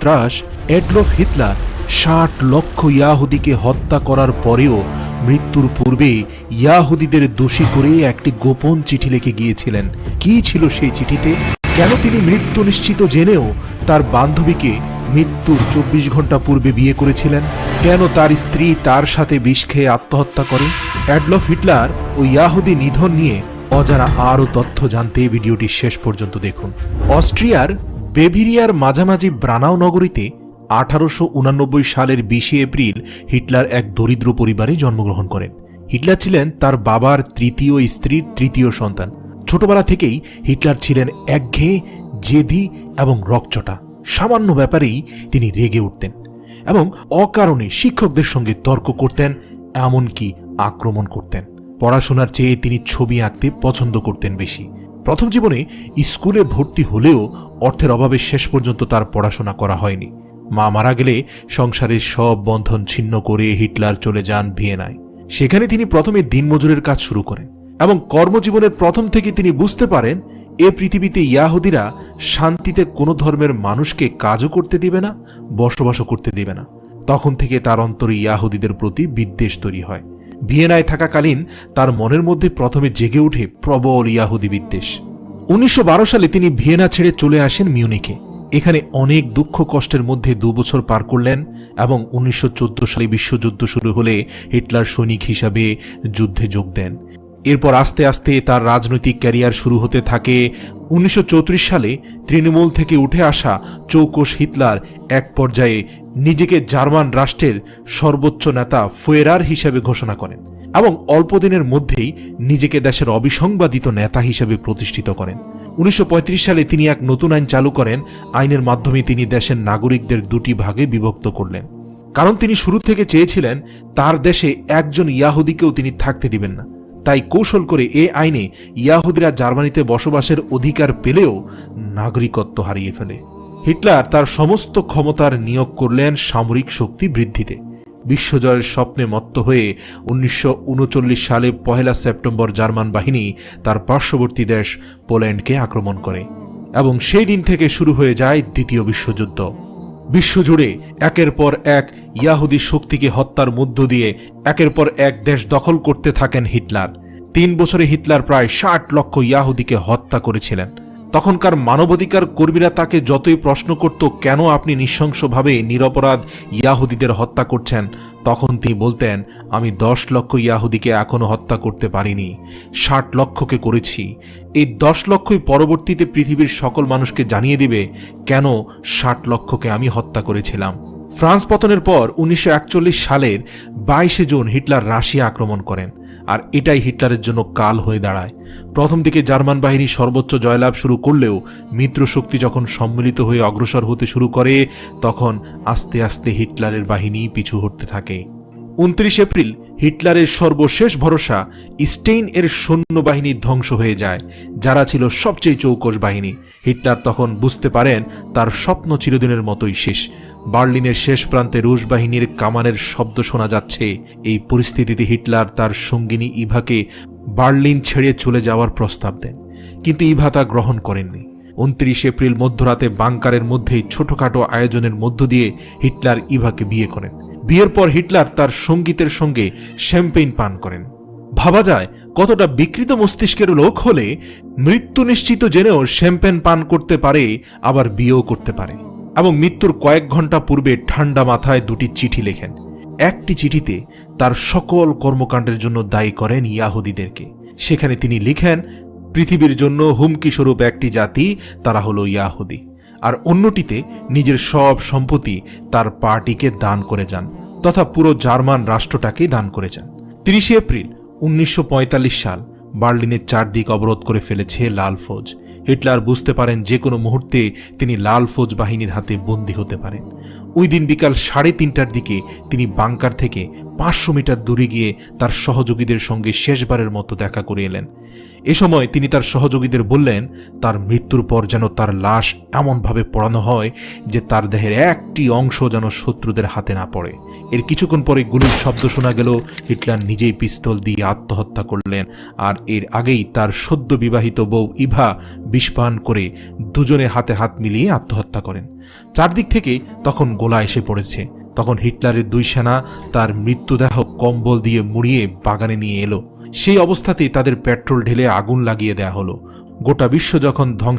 সন্ত্রাস Adolf Hitler ৬০ লক্ষ ইয়াহুদিকে হত্যা করার পরেও মৃত্যুর পূর্বে ইয়াহুদিদের দোষী করে একটি গোপন চিঠি লিখে গিয়েছিলেন। কি ছিল সেই চিঠিতে? কেন তিনি মৃত্যু নিশ্চিত জেনেও তার বান্ধবীকে মৃত্যুর ২৪ ঘন্টা পূর্বে বিয়ে করেছিলেন? কেন তার স্ত্রী তার সাথে বিষ খেয়ে আত্মহত্যা করে? অ্যাডলফ হিটলার ও ইয়াহুদি নিধন নিয়ে অজানা আরও তথ্য জানতে ভিডিওটি শেষ পর্যন্ত দেখুন। অস্ট্রিয়ার বেভিরিয়ার মাঝামাঝি ব্রানাউ নগরীতে ১৮৮৯ সালের ২০ এপ্রিল হিটলার এক দরিদ্র পরিবারে জন্মগ্রহণ করেন। হিটলার ছিলেন তার বাবার তৃতীয় স্ত্রীর তৃতীয় সন্তান। ছোটবেলা থেকেই হিটলার ছিলেন একঘেয়ে, জেদি এবং রকচটা। সামান্য ব্যাপারেই তিনি রেগে উঠতেন এবং অকারণে শিক্ষকদের সঙ্গে তর্ক করতেন, এমনকি আক্রমণ করতেন। পড়াশোনার চেয়ে তিনি ছবি আঁকতে পছন্দ করতেন বেশি। প্রথম জীবনে স্কুলে ভর্তি হলেও অর্থের অভাবে শেষ পর্যন্ত তার পড়াশোনা করা হয়নি। মা মারা গেলে সংসারের সব বন্ধন ছিন্ন করে হিটলার চলে যান ভিয়েনায়। সেখানে তিনি প্রথমে দিনমজুরের কাজ শুরু করেন এবং কর্মজীবনের প্রথম থেকে তিনি বুঝতে পারেন এ পৃথিবীতে ইয়াহুদিরা শান্তিতে কোনো ধর্মের মানুষকে কাজও করতে দিবে না, বসবাসও করতে দিবে না। তখন থেকে তার অন্তরে ইয়াহুদিদের প্রতি বিদ্বেষ তৈরি হয়। ভিয়েনায় থাকাকালীন তার মনের মধ্যে প্রথমে জেগে ওঠে প্রবল ইয়াহুদি বিদ্বেষ। ১৯১২ সালে তিনি ভিয়েনা ছেড়ে চলে আসেন মিউনিকে। এখানে অনেক দুঃখ কষ্টের মধ্যে ২ বছর পার করলেন এবং ১৯১৪ সালে বিশ্বযুদ্ধ শুরু হলে হিটলার সৈনিক হিসাবে যুদ্ধে যোগ দেন। এরপর আস্তে আস্তে তার রাজনৈতিক ক্যারিয়ার শুরু হতে থাকে। ১৯৩৪ সালে তৃণমূল থেকে উঠে আসা চৌকস হিটলার এক পর্যায়ে নিজেকে জার্মান রাষ্ট্রের সর্বোচ্চ নেতা ফুয়েরার হিসেবে ঘোষণা করেন এবং অল্প দিনের মধ্যেই নিজেকে দেশের অবিসংবাদিত নেতা হিসেবে প্রতিষ্ঠিত করেন। ১৯৩৫ সালে তিনি এক নতুন আইন চালু করেন। আইনের মাধ্যমে তিনি দেশের নাগরিকদের ২টি ভাগে বিভক্ত করলেন, কারণ তিনি শুরু থেকে চেয়েছিলেন তার দেশে একজন ইয়াহুদিকেও তিনি থাকতে দিবেন না। তাই কৌশল করে এ আইনে ইয়াহুদিরা জার্মানিতে বসবাসের অধিকার পেলেও নাগরিকত্ব হারিয়ে ফেলে। হিটলার তার সমস্ত ক্ষমতার নিয়োগ করলেন সামরিক শক্তি বৃদ্ধিতে। বিশ্বজয়ের স্বপ্নে মত্ত হয়ে ১৯৩৯ সালে ১ সেপ্টেম্বর জার্মান বাহিনী তার পার্শ্ববর্তী দেশ পোল্যান্ডকে আক্রমণ করে এবং সেই দিন থেকে শুরু হয়ে যায় দ্বিতীয় বিশ্বযুদ্ধ। বিশ্বজুড়ে একের পর এক ইয়াহুদি শক্তিকে হত্যার মধ্য দিয়ে একের পর এক দেশ দখল করতে থাকেন হিটলার। ৩ বছরে হিটলার প্রায় ৬০ লক্ষ ইয়াহুদিকে হত্যা করেছিলেন। তখনকার মানবাধিকার কর্মীরা তাকে যতই প্রশ্ন করত, কেন আপনি নৃশংসভাবে নিরপরাধ ইয়াহুদিদের হত্যা করছেন, তখন তিনি বলতেন, আমি ১০ লক্ষ ইয়াহুদিকে এখনো হত্যা করতে পারিনি, ৬০ লক্ষকে করেছি। এই ১০ লক্ষই পরবর্তীতে পৃথিবীর সকল মানুষকে জানিয়ে দিবে কেন ৬০ লক্ষকে আমি হত্যা করেছিলাম। ফ্রান্স পতনের পর ১৯৪১ সালের ২২ জুন হিটলার রাশিয়া আক্রমণ করেন, আর এটাই হিটলারের জন্য কাল হয়ে দাঁড়ায়। প্রথম দিকে জার্মান বাহিনী সর্বোচ্চ জয়লাভ শুরু করলেও মিত্রশক্তি যখন সম্মিলিত হয়ে অগ্রসর হতে শুরু করে, তখন আস্তে আস্তে হিটলারের বাহিনী পিছু হটতে থাকে। ২৯ এপ্রিল হিটলারের সর্বশেষ ভরসা স্টেইন এর সৈন্যবাহিনী ধ্বংস হয়ে যায়, যারা ছিল সবচেয়ে চৌকস বাহিনী। হিটলার তখন বুঝতে পারেন তার স্বপ্ন চিরদিনের মতোই শেষ। বার্লিনের শেষ প্রান্তে রুশ বাহিনীর কামানের শব্দ শোনা যাচ্ছে। এই পরিস্থিতিতে হিটলার তার সঙ্গিনী ইভাকে বার্লিন ছেড়ে চলে যাওয়ার প্রস্তাব দেন, কিন্তু ইভা তা গ্রহণ করেননি। ২৯ এপ্রিল মধ্যরাতে বাংকারের মধ্যেই ছোটখাটো আয়োজনের মধ্য দিয়ে হিটলার ইভাকে বিয়ে করেন। বিয়ের পর হিটলার তার সঙ্গীতের সঙ্গে শ্যাম্পেইন পান করেন। ভাবা যায় কতটা বিকৃত মস্তিষ্কের লোক হলে মৃত্যু নিশ্চিত জেনেও শ্যাম্পেন পান করতে পারে, আবার বিয়েও করতে পারে। এবং মৃত্যুর কয়েক ঘন্টা পূর্বে ঠান্ডা মাথায় ২টি চিঠি লেখেন। একটি চিঠিতে তার সকল কর্মকাণ্ডের জন্য দায়ী করেন ইয়াহুদিদেরকে। সেখানে তিনি লিখেন, পৃথিবীর জন্য হুমকি স্বরূপ একটি জাতি, তারা হলো ইয়াহুদি। আর অন্যটিতে নিজের সব সম্পত্তি তার পার্টিকে দান করে যান, তথা পুরো জার্মান রাষ্ট্রটাকে দান করে যান। ৩০ এপ্রিল ১৯৪৫ সাল বার্লিনের চারদিক অবরোধ করে ফেলেছে লাল ফৌজ। হিটলার বুঝতে পারেন যে কোনো মুহূর্তে তিনি লাল ফৌজ বাহিনীর হাতে বন্দী হতে পারেন। ওই দিন বিকাল ৩:৩০টার দিকে তিনি বাংকার থেকে ৫০০ মিটার দূরে গিয়ে তার সহযোগীদের সঙ্গে শেষবারের মতো দেখা করে এলেন। এ সময় তিনি তার সহযোগীদের বললেন, তার মৃত্যুর পর যেন তার লাশ এমনভাবে পোড়ানো হয় যে তার দেহের একটি অংশ যেন শত্রুদের হাতে না পড়ে। এর কিছুক্ষণ পরে গুলির শব্দ শোনা গেল। হিটলার নিজেই পিস্তল দিয়ে আত্মহত্যা করলেন, আর এর আগেই তার সদ্য বিবাহিত বউ ইভা বিষপান করে দুজনে হাতে হাত মিলিয়ে আত্মহত্যা করেন। চারদিক থেকে তখন গোলা এসে পড়েছে। তখন হিটলারের দুই সেনা তার মৃত্যুদেহ কম্বল দিয়ে মুড়িয়ে বাগানে নিয়ে এলো। সেই অবস্থাতেই তাদের পেট্রোল ঢেলে আগুন লাগিয়ে দেয়া হলো। গোটা বিশ্ব যখন ধ্বংস